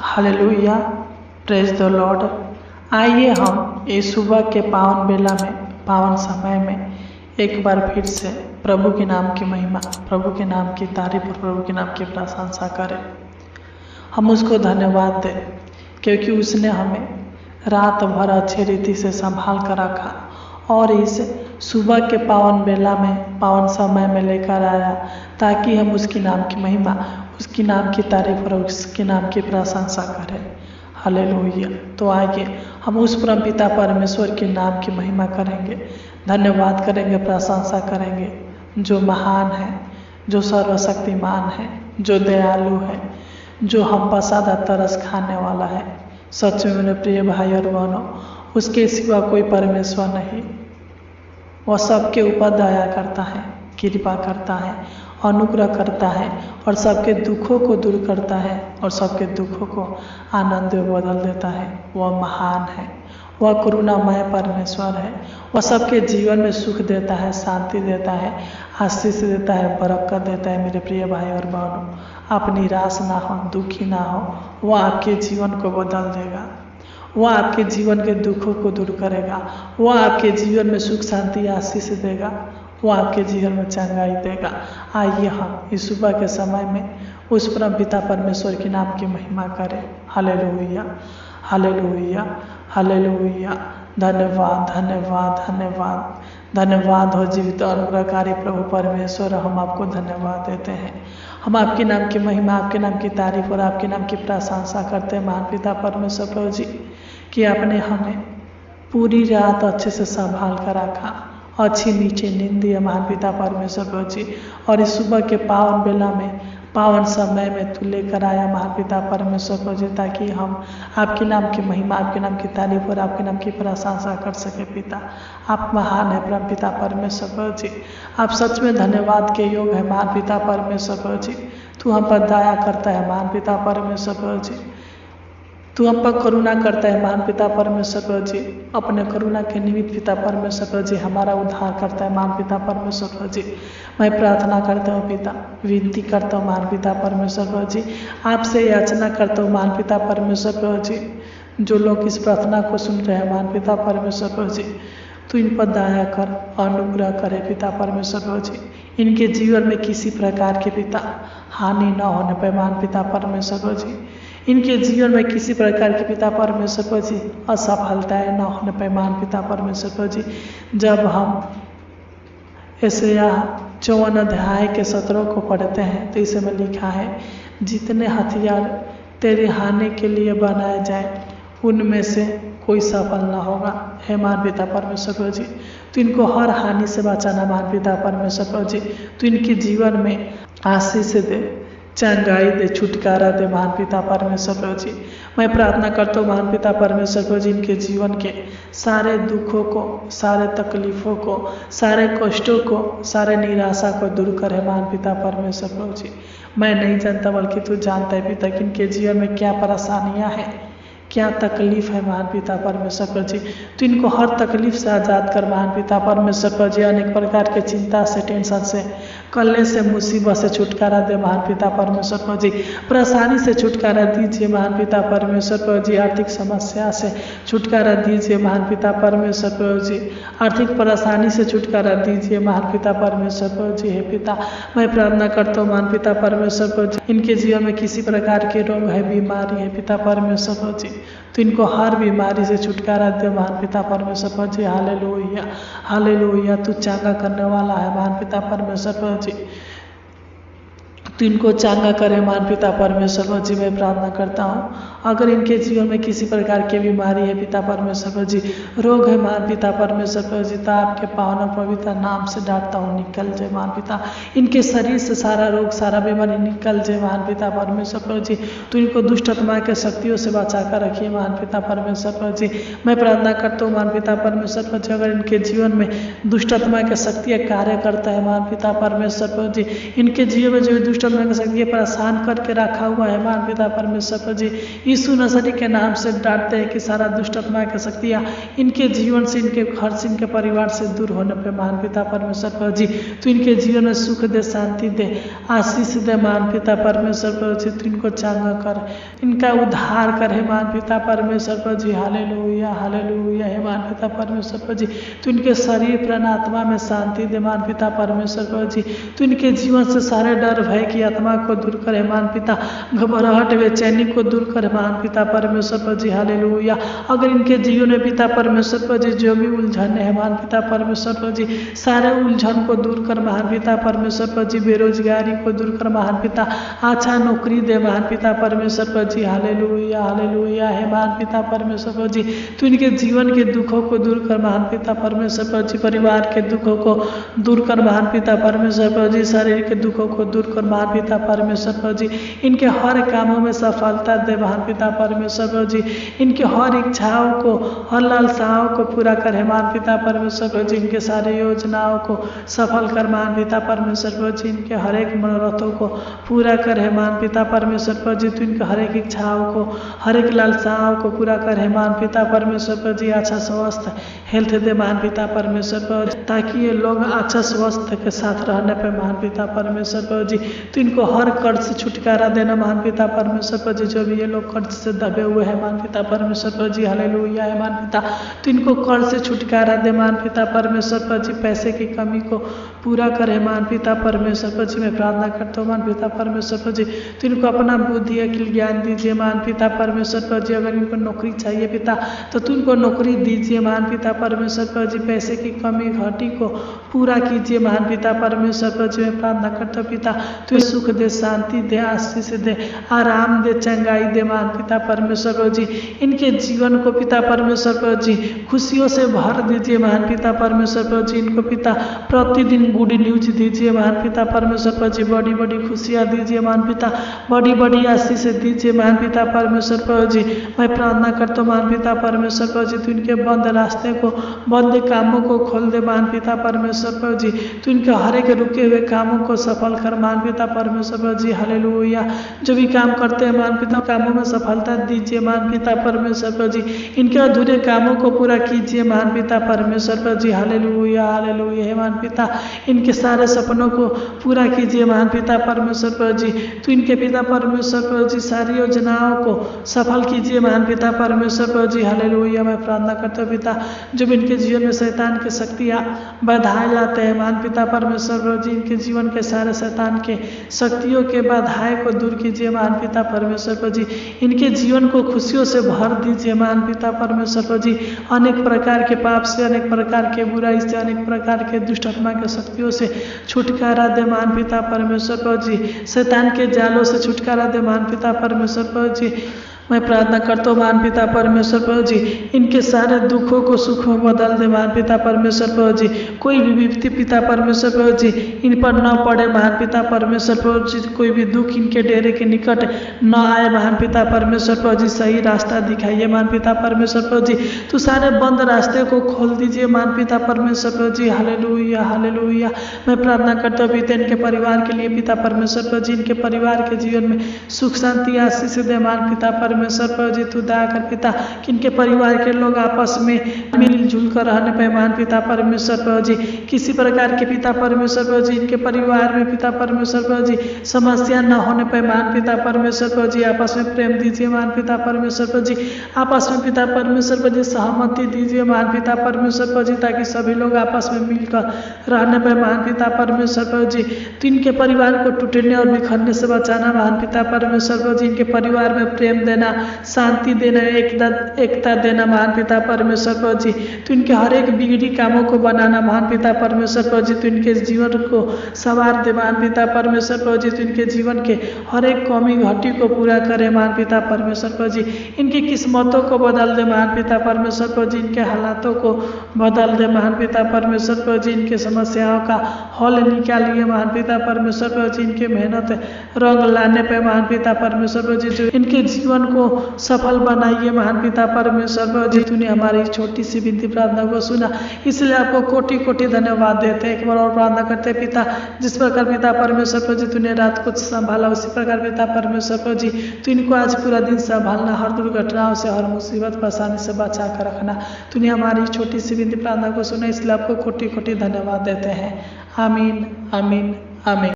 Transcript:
Hallelujah, praise the Lord. आइए हम इस सुबह के पावन बेला में, पावन समय में एक बार फिर से प्रभु के नाम की महिमा, प्रभु के नाम की तारीफ और प्रभु के नाम की प्रशंसा करें। हम उसको धन्यवाद दें क्योंकि उसने हमें रात भर अच्छी रीति से संभाल कर रखा और इस सुबह के पावन बेला में, पावन समय में लेकर आया ताकि हम उसकी नाम की महिमा, उसकी नाम की तारीफ और उसके नाम की प्रशंसा करें। हालेलुया। तो आइए हम उस परम पिता परमेश्वर के नाम की महिमा करेंगे, धन्यवाद करेंगे, प्रशंसा करेंगे, जो महान है, जो सर्वशक्तिमान है, जो दयालु है, जो हम पर सदा तरस खाने वाला है। सच में मेरे प्रिय भाई और बहनों, उसके सिवा कोई परमेश्वर नहीं। वह सबके ऊपर दया करता है, कृपा करता है, अनुग्रह करता है और सबके दुखों को दूर करता है और सबके दुखों को आनंद में बदल देता है। वह महान है, वह करुणामय परमेश्वर है। वह सबके जीवन में सुख देता है, शांति देता है, आशीष देता है, बरकत देता है। मेरे प्रिय भाई और बहनों, आप निराश ना हो, दुखी ना हो। वह आपके जीवन को बदल देगा, वह आपके जीवन के दुखों को दूर करेगा, वह आपके जीवन में सुख शांति आशीष देगा, वह आपके जीवन में चंगाई देगा। आइए हम इस सुबह के समय में उस परम पिता परमेश्वर के नाम की महिमा करें। Hallelujah, hallelujah, hallelujah. धन्यवाद, धन्यवाद, धन्यवाद, धन्यवाद हो जीवित और अनुग्रहकारी प्रभु परमेश्वर। हम आपको धन्यवाद देते हैं। हम आपके नाम की महिमा, आपके नाम की तारीफ और आपके नाम की प्रशंसा करते हैं। महान पिता परमेश्वर प्रभु जी कि आपने हमें पूरी रात अच्छे से संभाल कर रखा, अच्छी नीचे नींद दिया महान पिता परमेश्वर प्रभु जी। और इस सुबह के पावन बेला में, पावन समय में तू लेकर आया महान पिता परमेश्वर प्रभु जी, ताकि हम आपके नाम की महिमा, आपके नाम की तारीफ और आपके नाम की प्रशंसा कर सके। पिता आप महान है परम पिता परमेश्वर प्रभु जी, आप सच में धन्यवाद के योग है महान पिता परमेश्वर प्रभु जी। तू हम पर दया करता है महान पिता परमेश्वर प्रभु जी, तू हम पर करुणा करता है महान पिता परमेश्वर प्रभु जी। अपने करुणा के निमित्त पिता परमेश्वर प्रभु जी हमारा उद्धार करता है महान पिता परमेश्वर प्रभु जी। मैं प्रार्थना करता हूँ पिता, विनती करता हूँ महान पिता परमेश्वर प्रभु जी, आपसे याचना करता हूँ महान पिता परमेश्वर प्रभु जी। जो लोग इस प्रार्थना को सुन रहे हैं महान पिता परमेश्वर प्रभु जी, तू इन पर दया कर, अनुग्रह करे पिता परमेश्वर प्रभु जी। इनके जीवन में किसी प्रकार के पिता हानि न होने पाए महान पिता परमेश्वर प्रभु जी। इनके जीवन में किसी प्रकार के पिता परमेश्वर प्रभु जी असफलताएं न होने पाए महान पिता परमेश्वर प्रभु जी। जब हम यशायाह 54 अध्याय के 17 को पढ़ते हैं तो इसमें लिखा है, जितने हथियार तेरे हानि के लिए बनाए जाए उनमें से कोई सफल ना होगा। हे महान पिता परमेश्वर प्रभु जी, तो इनको हर हानि से बचाना महान पिता परमेश्वर प्रभु जी। तो इनके जीवन में आशीष दे, चंगाई दे, छुटकारा दे महान पिता परमेश्वर प्रभु जी। मैं प्रार्थना करता हूँ महान पिता परमेश्वर प्रभु जी, इनके जीवन के सारे दुखों को, सारे तकलीफ़ों को, सारे कष्टों को, सारे निराशा को दूर करे महान पिता परमेश्वर प्रभु जी। मैं नहीं जानता बल्कि तू जानता है पिता कि इनके जीवन में क्या परेशानियाँ हैं, क्या तकलीफ है महान पिता परमेश्वर प्रभु जी। तो इनको हर तकलीफ से आज़ाद कर महान पिता परमेश्वर प्रभु जी। अनेक प्रकार के चिंता से, टेंशन से, कल्ले से, मुसीबत से छुटकारा दे महान पिता परमेश्वर प्रभु जी। परेशानी से छुटकारा दीजिए महान पिता परमेश्वर प्रभु जी। आर्थिक समस्या से छुटकारा दीजिए महान पिता परमेश्वर प्रभु जी। आर्थिक परेशानी से छुटकारा दीजिए महान पिता परमेश्वर प्रभु जी। हे पिता, मैं प्रार्थना करता हूँ महान पिता परमेश्वर प्रभु जी, इनके जीवन में किसी प्रकार के रोग है, बीमारी है पिता परमेश्वर प्रभु जी, तो इनको हर बीमारी से छुटकारा दे महान पिता परमेश्वर प्रभु जी। Hallelujah, hallelujah. तू चंगा करने वाला है महान पिता परमेश्वर प्रभु जी, तो इनको चंगा करे महान पिता परमेश्वर प्रभु जी। मैं प्रार्थना करता हूँ अगर इनके जीवन में किसी प्रकार की बीमारी है पिता परमेश्वर प्रभु जी, रोग है महान पिता परमेश्वर प्रभु जी, तो आपके पावन और पवित्र नाम से डांटता हूँ, निकल जाए महान पिता। इनके शरीर से सारा रोग, सारा बीमारी निकल जाए महान पिता परमेश्वर प्रभु जी। तो इनको दुष्ट आत्मा के शक्तियों से बचा कर रखिए महान पिता परमेश्वर प्रभु जी। मैं प्रार्थना करता हूँ महान पिता परमेश्वर प्रभु जी, अगर इनके जीवन में दुष्ट आत्मा की शक्तियाँ कार्य करता है महान पिता परमेश्वर प्रभु जी, इनके जीवन में जो दुष्ट दुष्ट आत्मा की शक्ति परेशान करके रखा हुआ है महान पिता परमेश्वर पर जी, यीशु नसरी के नाम से डांटते हैं कि सारा दुष्ट आत्मा की शक्तियाँ इनके जीवन से, इनके घर से, इनके परिवार से दूर होने पे महान पिता परमेश्वर पर जी तो इनके जीवन में सुख दे, शांति दे, आशीष दे महान पिता परमेश्वर पर जी, तो इनको चांगा कर, इनका उद्धार करे महान पिता परमेश्वर पर जी। हालेलुया हालेलुया है महान पिता परमेश्वर पर जी, तो इनके शरीर प्राण आत्मा में शांति दे महान पिता परमेश्वर पर जी, तो इनके जीवन से सारे डर भय की आत्मा को दूर करे महान पिता, घबराहट बेचैनी को दूर करे महान पिता परमेश्वर पर जी। हालेलुया। अगर इनके जीवन में पिता परमेश्वर पर जी जो भी उलझन है महान पिता परमेश्वर पर जी, सारे उलझन को दूर कर महान पिता परमेश्वर पर जी, बेरोजगारी को दूर कर महान पिता, अच्छा नौकरी दे महान पिता परमेश्वर पर जी। हालेलुया हालेलुया है महान पिता परमेश्वर पर जी, तो इनके जीवन के दुखों को दूर कर महान पिता परमेश्वर पर जी, परिवार के दुखों को दूर कर महान पिता परमेश्वर पर जी, शरीर के दुखों को दूर कर महान पिता परमेश्वर पर जी, इनके हर कामों में सफलता दे महान पिता परमेश्वर पर जी, इनके हर इच्छाओं को, हर लालसाओं को पूरा करे महान पिता परमेश्वर पर जी, इनके सारे योजनाओं को सफल कर महान पिता परमेश्वर पर जी, इनके हर एक मनोरथों को पूरा करे महान पिता परमेश्वर पर जी, तो इनके हर एक इच्छाओं को, हर एक लालसाओं को पूरा करे महान पिता परमेश्वर पर जी। अच्छा स्वस्थ हेल्थ दे महान पिता परमेश्वर पर, ताकि ये लोग अच्छा स्वस्थ के साथ रहने पे महान पिता परमेश्वर पर जी, तो इनको हर कर्ज से छुटकारा देना महान पिता परमेश्वर पर जी, जो भी ये लोग कर्ज से दबे हुए हैं महान पिता परमेश्वर पर जी। हालेलुया है महान पिता, तो इनको कर्ज से छुटकारा दे महान पिता परमेश्वर पर जी, पैसे की कमी को पूरा करे महान पिता परमेश्वर पर जी। मैं प्रार्थना करता हूँ महान पिता परमेश्वर पर जी, तो इनको अपना बुद्धि अकिल ज्ञान दीजिए महान पिता परमेश्वर पर जी। अगर इनको नौकरी चाहिए पिता तो तुम इनको नौकरी दीजिए महान पिता परमेश्वर पर जी, पैसे की कमी घटी को पूरा कीजिए महान पिता परमेश्वर पर जी। मैं प्रार्थना करता हूँ पिता, तो सुख दे, शांति दे, आशीष दे, आराम दे, चंगाई दे महान पिता परमेश्वर पर जी। इनके जीवन को पिता परमेश्वर पर जी खुशियों से भर दीजिए महान पिता परमेश्वर पर जी। इनको पिता प्रतिदिन गुड न्यूज दीजिए महान पिता परमेश्वर पर जी, बड़ी बड़ी खुशियाँ दीजिए महान पिता, बड़ी बड़ी आशीष दीजिए महान पिता परमेश्वर पर जी। मैं प्रार्थना करता हूँ महान पिता परमेश्वर पर जी, तो इनके बंद रास्ते को, बंद कामों को खोल दे महान पिता परमेश्वर पर जी, तो इनके हर एक रुके हुए कामों को सफल कर महान पिता परमेश्वर पर जी। हालेलुया। जो भी काम करते हैं महान पिता कामों में सफलता दीजिए महान पिता परमेश्वर पर जी, इनके अधूरे कामों को पूरा कीजिए महान पिता परमेश्वर पर जी। हालेलुया हालेलुया है महान पिता, इनके सारे सपनों को पूरा कीजिए महान पिता परमेश्वर पर जी, तो इनके पिता परमेश्वर पर जी सारी योजनाओं को सफल कीजिए महान पिता परमेश्वर पर जी। हालेलुया। मैं प्रार्थना करता हूँ पिता, जब इनके जीवन में शैतान की शक्तियाँ बाधाएं लाते हैं महान पिता परमेश्वर पर जी, इनके जीवन के सारे शैतान के शक्तियों के बाधाएं को दूर कीजिए महान पिता परमेश्वर पर जी। इनके जीवन को खुशियों से भर दीजिए महान पिता परमेश्वर पर जी। अनेक प्रकार के पाप से, अनेक प्रकार के बुराई से, अनेक प्रकार के दुष्ट आत्मा के शक्तियों से छुटकारा दे महान पिता परमेश्वर पर जी। शैतान के जालों से छुटकारा दे महान पिता परमेश्वर पर जी। मैं प्रार्थना करता हूँ महान पिता परमेश्वर पर जी, इनके सारे दुखों को सुख में बदल दे महान पिता परमेश्वर पर जी। कोई भी विपत्ति पिता परमेश्वर पर जी इन पर न पड़े महान पिता परमेश्वर पर जी। कोई भी दुख इनके डेरे के निकट न आए महान पिता परमेश्वर पर जी। सही रास्ता दिखाइए महान पिता परमेश्वर पर जी, तो सारे बंद रास्ते को खोल दीजिए महान पिता परमेश्वर पर जी। Hallelujah hallelujah. मैं प्रार्थना करता हूँ पिता इनके परिवार के लिए पिता परमेश्वर पर जी, इनके परिवार के जीवन में सुख शांति आशीष दे महान पिता परमेश्वर पर जी। तू दया कर पिता कि इनके परिवार के लोग आपस में मिलजुल कर रहने पाए महान पिता परमेश्वर पर जी। किसी प्रकार के पिता परमेश्वर पर जी इनके परिवार में पिता परमेश्वर पर जी समस्या न होने पाए महान पिता परमेश्वर पर जी। आपस में प्रेम दीजिए महान पिता परमेश्वर पर जी, आपस में पिता परमेश्वर पर जी सहमति दीजिए महान पिता परमेश्वर पर जी, ताकि सभी लोग आपस में मिलकर रहने पाए महान पिता परमेश्वर पर जी। तो इनके परिवार को टूटने और बिखरने से बचाना महान पिता परमेश्वर पर जी। इनके परिवार में प्रेम देना, शांति देना, एकता देना महान पिता परमेश्वर पर जी। तो इनके हर एक बिगड़ी कामों को बनाना महान पिता परमेश्वर पर जी। तो इनके जीवन को सवार दे महान पिता परमेश्वर पर जी। तो इनके जीवन के हर एक कमी घटी को पूरा करे महान पिता परमेश्वर पर जी। इनकी किस्मतों को बदल दे महान पिता परमेश्वर पर जी। इनके हालातों को बदल दे महान पिता परमेश्वर पर जी। इनके समस्याओं का हल निकालिए महान पिता परमेश्वर पर जी। इनके मेहनत रंग लाने पे महान पिता परमेश्वर पर जी, जो इनके जीवन को सफल बनाइए महान पिता परमेश्वर प्रभु जी। तूने हमारी छोटी सी विनती प्रार्थना को सुना, इसलिए आपको कोटि कोटि धन्यवाद देते हैं। एक बार और प्रार्थना करते हैं पिता, जिस प्रकार पिता परमेश्वर प्रभु जी तूने रात को संभाला, उसी प्रकार पिता परमेश्वर प्रभु जी तू इनको आज पूरा दिन संभालना, हर दुर्घटनाओं से, हर मुसीबत परेशानी से बचा कर रखना। तूने हमारी छोटी सी विनती प्रार्थना को सुना, इसलिए आपको कोटि कोटि धन्यवाद देते हैं। आमीन आमीन आमीन।